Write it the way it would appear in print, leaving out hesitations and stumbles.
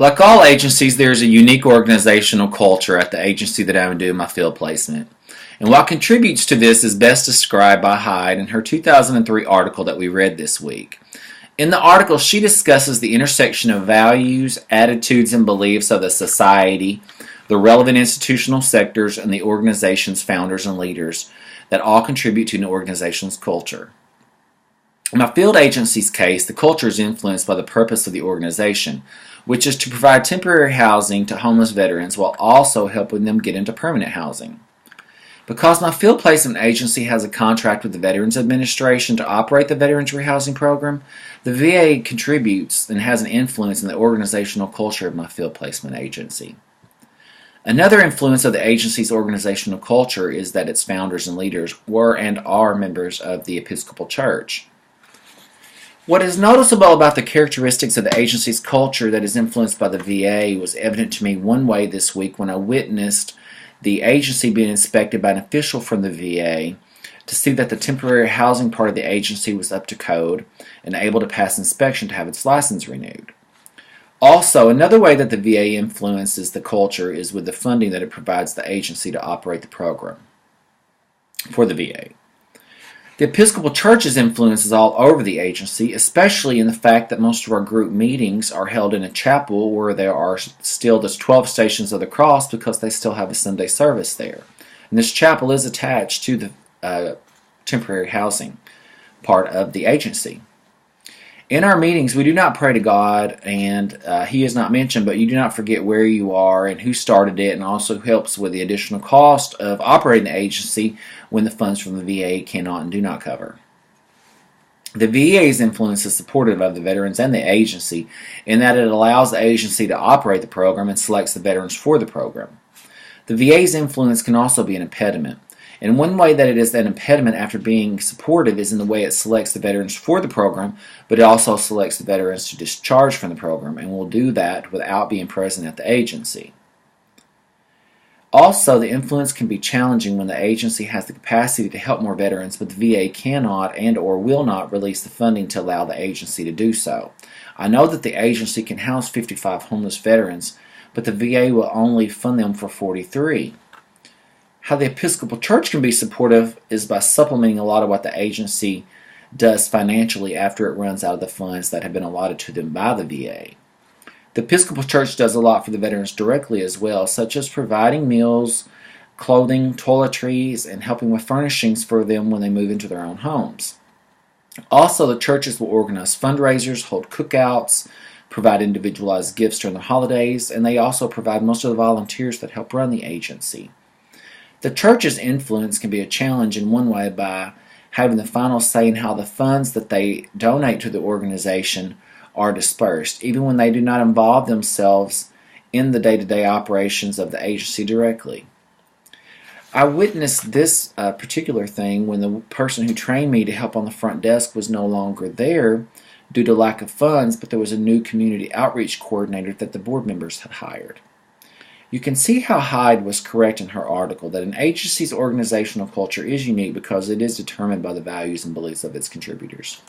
Like all agencies, there's a unique organizational culture at the agency that I'm doing my field placement. And what contributes to this is best described by Hyde in her 2003 article that we read this week. In the article, she discusses the intersection of values, attitudes, and beliefs of the society, the relevant institutional sectors, and the organization's founders and leaders that all contribute to an organization's culture. In my field agency's case, the culture is influenced by the purpose of the organization, which is to provide temporary housing to homeless veterans while also helping them get into permanent housing. Because my field placement agency has a contract with the Veterans Administration to operate the Veterans Rehousing Program, the VA contributes and has an influence in the organizational culture of my field placement agency. Another influence of the agency's organizational culture is that its founders and leaders were and are members of the Episcopal Church. What is noticeable about the characteristics of the agency's culture that is influenced by the VA was evident to me one way this week when I witnessed the agency being inspected by an official from the VA to see that the temporary housing part of the agency was up to code and able to pass inspection to have its license renewed. Also, another way that the VA influences the culture is with the funding that it provides the agency to operate the program for the VA. The Episcopal Church's influence is all over the agency, especially in the fact that most of our group meetings are held in a chapel where there are still the 12 Stations of the Cross because they still have a Sunday service there. And this chapel is attached to the temporary housing part of the agency. In our meetings, we do not pray to God, and He is not mentioned, but you do not forget where you are and who started it, and also helps with the additional cost of operating the agency when the funds from the VA cannot and do not cover. The VA's influence is supportive of the veterans and the agency in that it allows the agency to operate the program and selects the veterans for the program. The VA's influence can also be an impediment. And one way that it is an impediment after being supportive is in the way it selects the veterans for the program, but it also selects the veterans to discharge from the program, and will do that without being present at the agency. Also, the influence can be challenging when the agency has the capacity to help more veterans, but the VA cannot and or will not release the funding to allow the agency to do so. I know that the agency can house 55 homeless veterans, but the VA will only fund them for 43. How the Episcopal Church can be supportive is by supplementing a lot of what the agency does financially after it runs out of the funds that have been allotted to them by the VA. The Episcopal Church does a lot for the veterans directly as well, such as providing meals, clothing, toiletries, and helping with furnishings for them when they move into their own homes. Also, the churches will organize fundraisers, hold cookouts, provide individualized gifts during the holidays, and they also provide most of the volunteers that help run the agency. The church's influence can be a challenge in one way by having the final say in how the funds that they donate to the organization are dispersed, even when they do not involve themselves in the day-to-day operations of the agency directly. I witnessed this particular thing when the person who trained me to help on the front desk was no longer there due to lack of funds, but there was a new community outreach coordinator that the board members had hired. You can see how Hyde was correct in her article that an agency's organizational culture is unique because it is determined by the values and beliefs of its contributors.